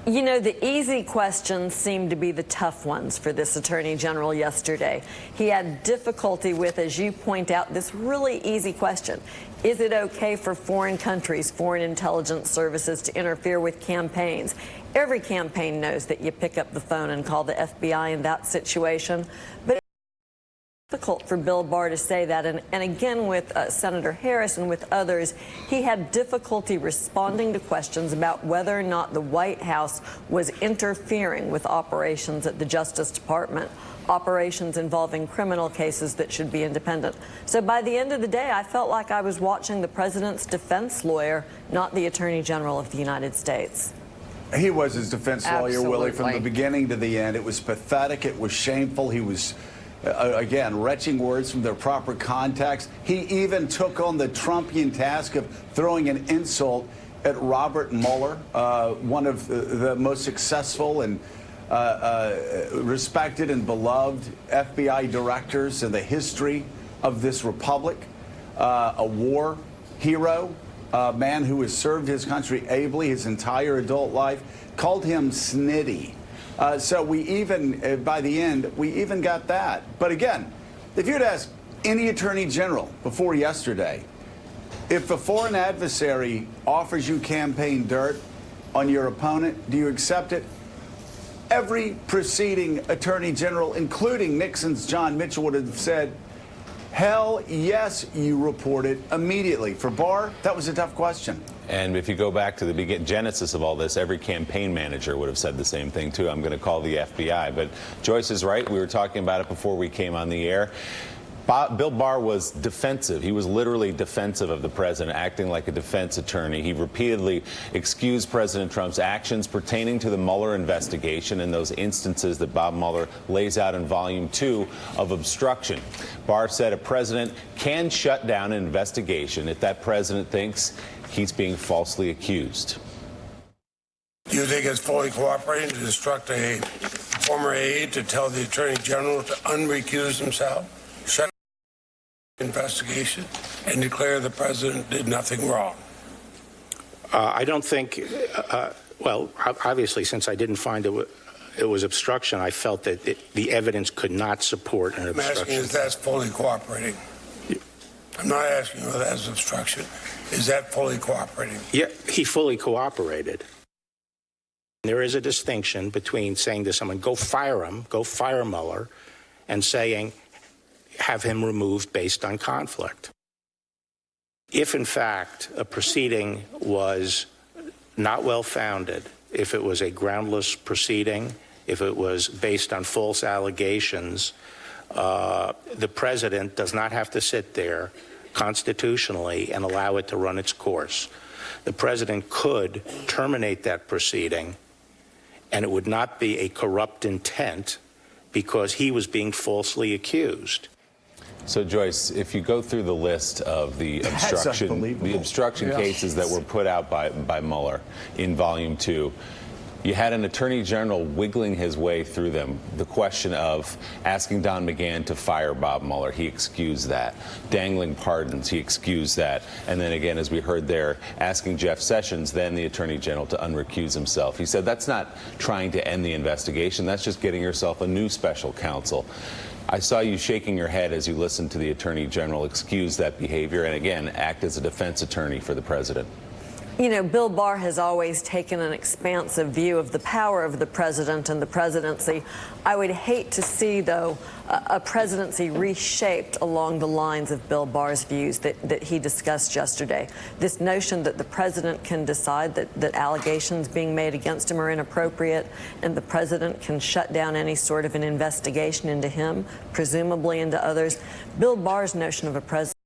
You know, the easy questions seem to be the tough ones for this Attorney General yesterday. He had difficulty with, as you point out, this really easy question. Is it okay for foreign countries, foreign intelligence services to interfere with campaigns? Every campaign knows that you pick up the phone and call the FBI in that situation. But difficult for Bill Barr to say that, and again with Senator Harris and with others, he had difficulty responding to questions about whether or not the White House was interfering with operations at the Justice Department, operations involving criminal cases that should be independent. So by the end of the day, I felt like I was watching the president's defense lawyer, not the Attorney General of the United States. He was his defense lawyer, Absolutely. Willie, from the beginning to the end. It was pathetic. It was shameful. He was again, retching words from their proper context. He even took on the Trumpian task of throwing an insult at Robert Mueller, one of the most successful and respected and beloved FBI directors in the history of this republic, a war hero, a man who has served his country ably his entire adult life, called him snitty. So we even, by the end, we even got that. But again, if you'd ask any attorney general before yesterday, if a foreign adversary offers you campaign dirt on your opponent, do you accept it? Every preceding attorney general, including Nixon's John Mitchell, would have said, hell yes, you report it immediately. For Barr, that was a tough question. And if you go back to the genesis of all this, every campaign manager would have said the same thing, too. I'm going to call the FBI. But Joyce is right. We were talking about it before we came on the air. Bill Barr was defensive. He was literally defensive of the president, acting like a defense attorney. He repeatedly excused President Trump's actions pertaining to the Mueller investigation and those instances that Bob Mueller lays out in Volume 2 of obstruction. Barr said a president can shut down an investigation if that president thinks he's being falsely accused. Do you think it's fully cooperating to instruct a former aide to tell the Attorney General to unrecuse himself, shut down the investigation, and declare the president did nothing wrong? I don't think, well, obviously, since I didn't find it was obstruction, I felt that the evidence could not support an obstruction. I'm asking if that's fully cooperating. I'm not asking whether that's obstruction. Is that fully cooperating? Yeah, he fully cooperated. There is a distinction between saying to someone, go fire him, go fire Mueller, and saying, have him removed based on conflict. If, in fact, a proceeding was not well-founded, if it was a groundless proceeding, if it was based on false allegations, the president does not have to sit there constitutionally and allow it to run its course. The president could terminate that proceeding, and it would not be a corrupt intent because he was being falsely accused. So, Joyce, if you go through the list of the obstruction cases that were put out by Mueller in Volume 2, you had an attorney general wiggling his way through them. The question of asking Don McGahn to fire Bob Mueller, he excused that. Dangling pardons, he excused that. And then again, as we heard there, asking Jeff Sessions, then the attorney general, to unrecuse himself. He said that's not trying to end the investigation. That's just getting yourself a new special counsel. I saw you shaking your head as you listened to the attorney general excuse that behavior and, again, act as a defense attorney for the president. You know, Bill Barr has always taken an expansive view of the power of the president and the presidency. I would hate to see, though, a presidency reshaped along the lines of Bill Barr's views that he discussed yesterday. This notion that the president can decide that allegations being made against him are inappropriate and the president can shut down any sort of an investigation into him, presumably into others. Bill Barr's notion of a president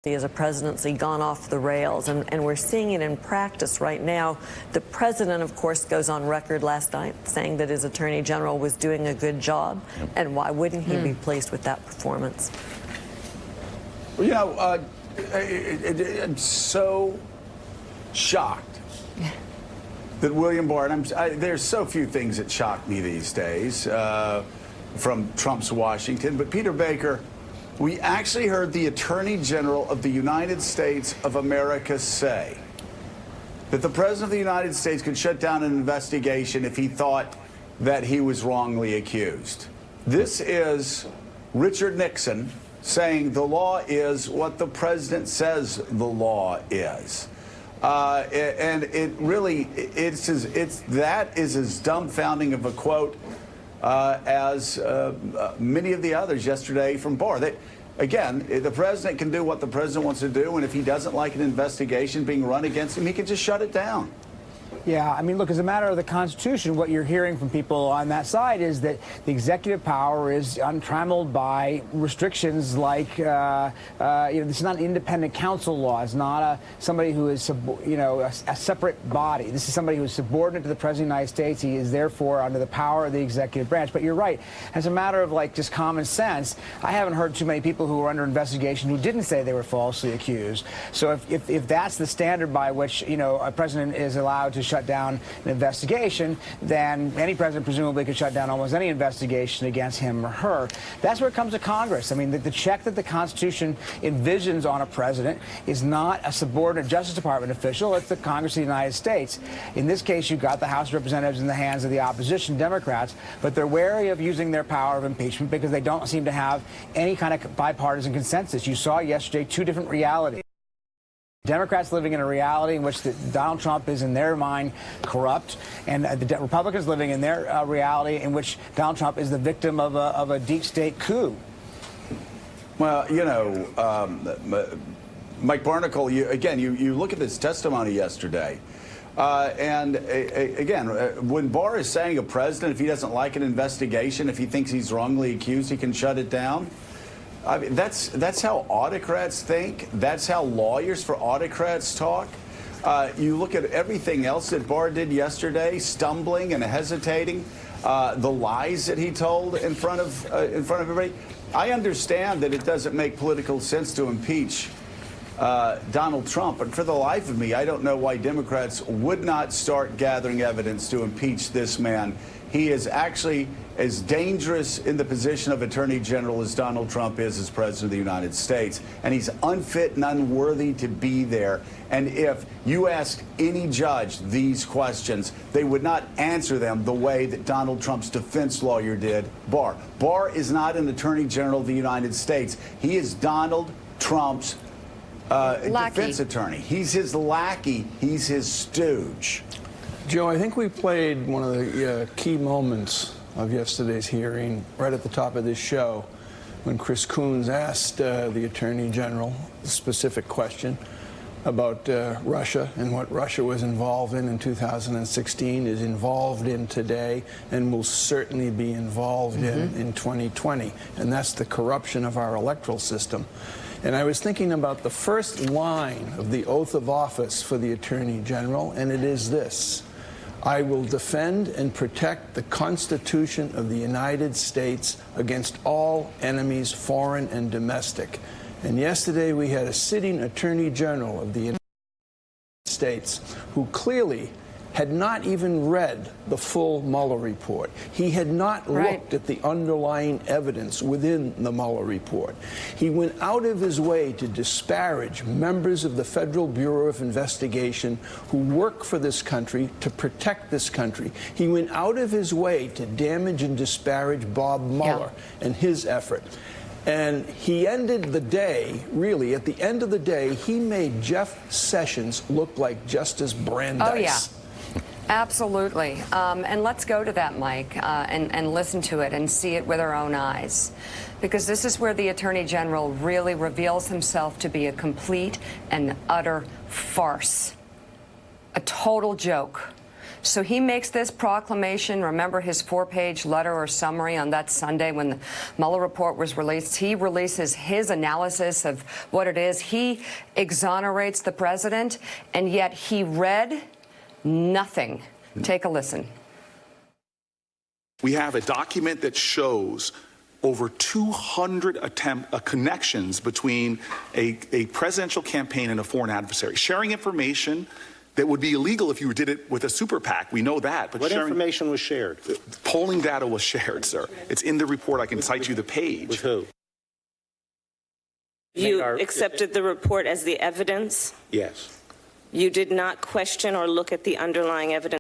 as a presidency gone off the rails, and we're seeing it in practice right now. The president, of course, goes on record last night saying that his attorney general was doing a good job, and why wouldn't he be pleased with that performance? Well, you know, I'm so shocked that William Barr, and there's so few things that shock me these days from Trump's Washington, but Peter Baker, we actually heard the Attorney General of the United States of America say that the President of the United States could shut down an investigation if he thought that he was wrongly accused. This is Richard Nixon saying the law is what the president says the law is. And it really, that is as dumbfounding of a quote as many of the others yesterday from Barr. Again, the president can do what the president wants to do, and if he doesn't like an investigation being run against him, he can just shut it down. Yeah, I mean, look, as a matter of the Constitution, what you're hearing from people on that side is that the executive power is untrammeled by restrictions like, this is not an independent counsel law. It's not somebody who is, a separate body. This is somebody who is subordinate to the President of the United States. He is therefore under the power of the executive branch. But you're right. As a matter of, just common sense, I haven't heard too many people who were under investigation who didn't say they were falsely accused. So if that's the standard by which, a president is allowed to shut down an investigation, then any president presumably could shut down almost any investigation against him or her. That's where it comes to Congress. I mean, the check that the Constitution envisions on a president is not a subordinate Justice Department official. It's the Congress of the United States. In this case, you've got the House of Representatives in the hands of the opposition Democrats, but they're wary of using their power of impeachment because they don't seem to have any kind of bipartisan consensus. You saw yesterday two different realities. Democrats living in a reality in which Donald Trump is, in their mind, corrupt, and the Republicans living in their reality in which Donald Trump is the victim of a deep state coup. Well, Mike Barnicle, you look at this testimony yesterday, and again, when Barr is saying a president, if he doesn't like an investigation, if he thinks he's wrongly accused, he can shut it down. I mean, that's how autocrats think. That's how lawyers for autocrats talk. You look at everything else that Barr did yesterday, stumbling and hesitating, the lies that he told in front of everybody. I understand that it doesn't make political sense to impeach Donald Trump, but for the life of me, I don't know why Democrats would not start gathering evidence to impeach this man. He is actually as dangerous in the position of Attorney General as Donald Trump is as President of the United States. And he's unfit and unworthy to be there. And if you ask any judge these questions, they would not answer them the way that Donald Trump's defense lawyer did, Barr. Barr is not an Attorney General of the United States. He is Donald Trump's defense attorney. He's his lackey. He's his stooge. Joe, I think we played one of the key moments of yesterday's hearing right at the top of this show when Chris Coons asked the Attorney General a specific question about Russia and what Russia was involved in 2016, is involved in today, and will certainly be involved in 2020. And that's the corruption of our electoral system. And I was thinking about the first line of the oath of office for the Attorney General, and it is this: I will defend and protect the Constitution of the United States against all enemies, foreign and domestic. And yesterday we had a sitting Attorney General of the United States who clearly had not even read the full Mueller report. He had not looked at the underlying evidence within the Mueller report. He went out of his way to disparage members of the Federal Bureau of Investigation who work for this country to protect this country. He went out of his way to damage and disparage Bob Mueller and his effort. And he ended the day, really, at the end of the day, he made Jeff Sessions look like Justice Brandeis. Oh, yeah. Absolutely. And let's go to that, Mike, and listen to it and see it with our own eyes. Because this is where the Attorney General really reveals himself to be a complete and utter farce. A total joke. So he makes this proclamation. Remember his 4-page letter or summary on that Sunday when the Mueller report was released? He releases his analysis of what it is. He exonerates the president, and yet he read nothing. Take a listen. We have a document that shows over 200 connections between a presidential campaign and a foreign adversary, sharing information that would be illegal if you did it with a super PAC. We know that. But what information was shared? Polling data was shared, sir. It's in the report. I can cite you the page. With who? You accepted the report as the evidence? Yes. You did not question or look at the underlying evidence.